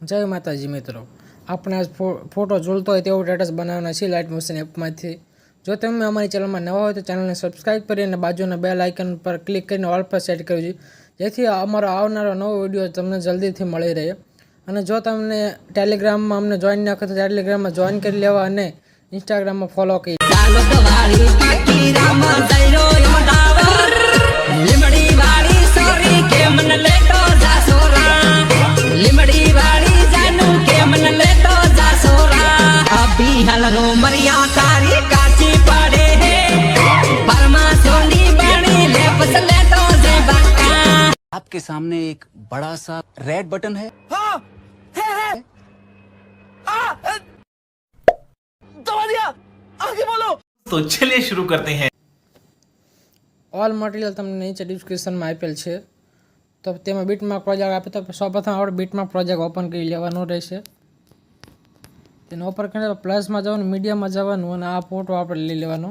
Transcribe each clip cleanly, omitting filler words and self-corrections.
जय माताजी मित्रों, આપણે આજ ફોટો ઝૂલતો હોય તેવો સ્ટેટસ બનાવવાના છે લાઇટ મોશન એપમાંથી। જો તમે અમારી ચેનલમાં નવા હોય તો ચેનલને સબસ્ક્રાઇબ કરી અને બાજુના બેલ આઇકન પર ક્લિક કરીને ઓલ પર સેટ કરજો, જેથી અમારો આવનારો નવો વિડીયો તમને જલ્દીથી મળી રહે। અને જો તમને ટેલિગ્રામમાં અમને જોઈન ન કરો તો ટેલિગ્રામમાં જોઈન કરી લેવા અને ઇન્સ્ટાગ્રામમાં ફોલો કરી आपके सामने एक बड़ा सा रेड बटन है। हाँ, है। दबा दिया, आगे बोलो। तो चलिए शुरू करते हैं। ऑल मटीरियल તમને નીચે ડિસ્ક્રિપ્શનમાં આપેલ છે, તો તેમાં બીટમાર્ક પ્રોજેક્ટ આપે તો સૌપ્રથમ આપણે બીટમાર્ક પ્રોજેક્ટ ઓપન કરી લેવાનો રહેશે। તેને ઓપન કરીને પ્લસમાં જવાનું, મીડિયામાં જવાનું અને આ ફોટો આપણે લઈ લેવાનો।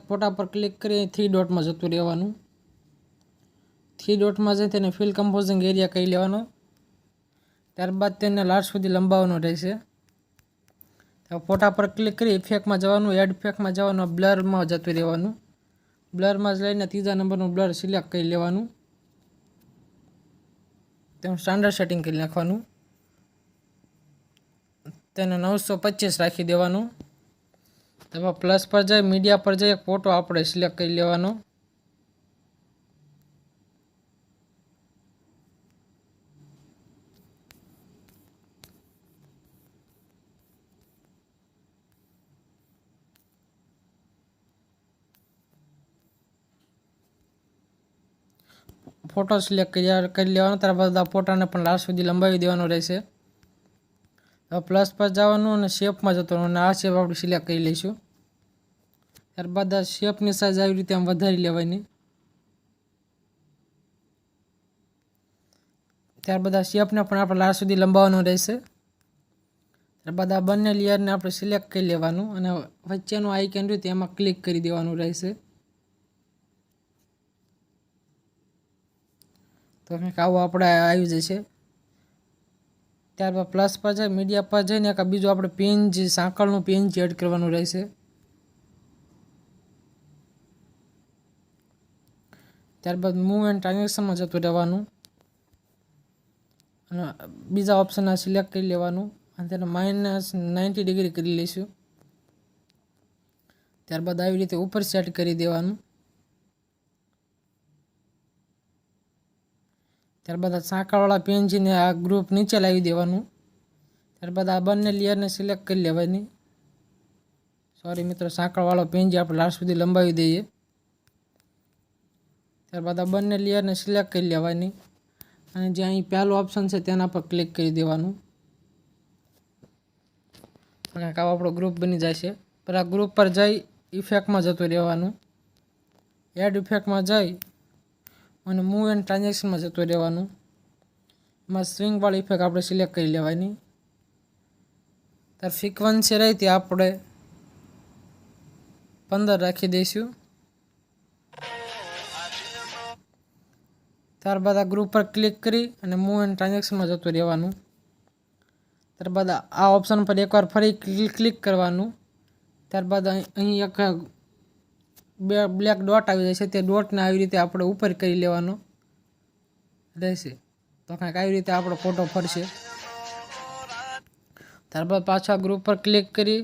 ફોટા પર ક્લિક કરી 3 ડોટમાં જતું રહેવાનું। 3 ડોટમાં જઈ તેને ફિલ કમ્પોઝિંગ એરિયા કહી લેવાનો। ત્યારબાદ તેને લાસ્ટ સુધી લંબાવવાનો રહેશે। ફોટા પર ક્લિક કરી ઇફેક્ટમાં જવાનું, એડ ઇફેક્ટમાં જવાનું, બ્લરમાં જતું રહેવાનું। બ્લરમાં જ લઈને 3જા નંબરનું બ્લર સિલેક્ટ કરી લેવાનું, તેનું સ્ટાન્ડર્ડ સેટિંગ કરી નાખવાનું, તેને 925 રાખી દેવાનું। તેમાં પ્લસ પર જઈ મીડિયા પર જઈ એક ફોટો આપણે સિલેક્ટ કરી લેવાનો। ફોટો સિલેક્ટ કરી લેવાનો, ત્યારબાદ આ ફોટાને પણ લાસ્ટ સુધી લંબાવી દેવાનો રહેશે। હવે પ્લસ પર જવાનું અને શેપમાં જતું અને આ શેપ આપણે સિલેક્ટ કરી લઈશું। ત્યારબાદ આ શેપની સાઇઝ આવી રીતે આમ વધારી લેવાની। ત્યારબાદ આ શેપને પણ આપણે લાસ્ટ સુધી લંબાવવાનો રહેશે। ત્યારબાદ આ બંને લેયરને આપણે સિલેક્ટ કરી લેવાનું અને વચ્ચેનું આઇકન રહ્યું તેમાં ક્લિક કરી દેવાનું રહેશે। તો કંઈક આવું આપણે આવી જશે। ત્યારબાદ પ્લસ પર જાય મીડિયા પર જઈને એક બીજું આપણે પેન જે સાંકળનું પેન એડ કરવાનું રહેશે। ત્યારબાદ મૂવ એન્ડ ટ્રાન્ઝેક્શનમાં જતું રહેવાનું અને બીજા ઓપ્શનને સિલેક્ટ કરી લેવાનું અને તેને -90 ડિગ્રી કરી લઈશું। ત્યારબાદ આવી રીતે ઉપર સેટ કરી દેવાનું। ત્યારબાદ આ સાંકળવાળા પેન્જીને આ ગ્રુપ નીચે લાવી દેવાનું। ત્યારબાદ આ બંને લેયરને સિલેક્ટ કરી લેવાની। સોરી મિત્રો, સાંકળવાળો પેન્જી આપણે લાસ્ટ સુધી લંબાવી દઈએ। ત્યારબાદ આ બંને લેયરને સિલેક્ટ કરી લેવાની અને જે અહીં પહેલું ઓપ્શન છે તેના પર ક્લિક કરી દેવાનું અને આવો આપણો ગ્રુપ બની જશે। પર આ ગ્રુપ પર જઈ ઇફેક્ટમાં જતું રહેવાનું, એડ ઇફેક્ટમાં જઈ અને મૂવ એન્ડ ટ્રાન્ઝેક્શનમાં જતું રહેવાનું। એમાં સ્વિંગવાળી ઇફેક્ટ આપણે સિલેક્ટ કરી લેવાની। ત્યારે ફ્રીક્વન્સી રહી તે આપણે 15 રાખી દઈશું। ત્યારબાદ આ ગ્રુપ પર ક્લિક કરી અને મૂવ એન્ડ ટ્રાન્ઝેક્શનમાં જતું રહેવાનું। ત્યારબાદ આ ઓપ્શન પર એકવાર ફરી ક્લિક કરવાનું। ત્યારબાદ અહીં એક બ્લેક ડોટ આવી જાય છે, તે ડોટને આવી રીતે આપણે ઉપર કરી લેવાનો રહેશે। તો કાંઈક આવી રીતે આપણો ફોટો ફરશે। ત્યારબાદ પાછા ગ્રુપ પર ક્લિક કરી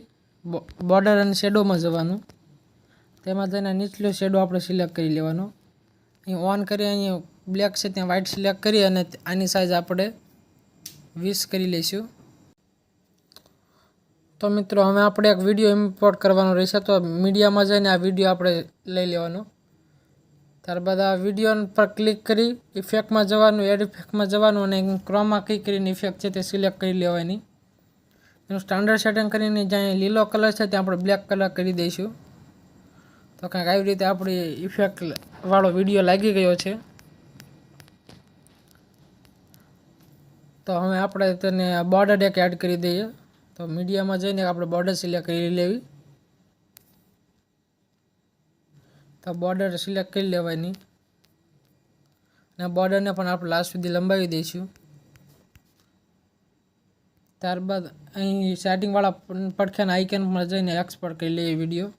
બોર્ડર અને શેડોમાં જવાનું, તેમાં જઈને નીચલો શેડો આપણે સિલેક્ટ કરી લેવાનો। અહીં ઓન કરી અહીં બ્લેક છે ત્યાં વ્હાઇટ સિલેક્ટ કરી અને આની સાઇઝ આપણે 20 કરી લઈશું। તો મિત્રો હવે આપણે એક વિડીયો ઇમ્પોર્ટ કરવાનો રહેશે, તો મીડિયામાં જઈને આ વિડીયો આપણે લઈ લેવાનો। ત્યારબાદ આ વિડીયો પર ક્લિક કરી ઇફેક્ટમાં જવાનું, એડ ઇફેક્ટમાં જવાનું અને ક્રોમા કી કરીને ઇફેક્ટ છે તે સિલેક્ટ કરી લેવાની। એનું સ્ટાન્ડર્ડ સેટિંગ કરીને જ્યાં લીલો કલર છે ત્યાં આપણે બ્લેક કલર કરી દઈશું। તો કંઈક આવી રીતે આપણી ઇફેક્ટવાળો વિડીયો લાગી ગયો છે। તો હવે આપણે તેને બોર્ડર એક એડ કરી દઈએ। તો મીડિયામાં જઈને આપણે બોર્ડર સિલેક્ટ કરી લેવી। તો બોર્ડર સિલેક્ટ કરી લેવાની અને બોર્ડરને પણ આપણે લાસ્ટ સુધી લંબાવી દઈશું। ત્યારબાદ અહીં સેટિંગવાળા પડખ્યાના આઇકન પર જઈને એક્સપોર્ટ કરી લઈએ વિડીયો.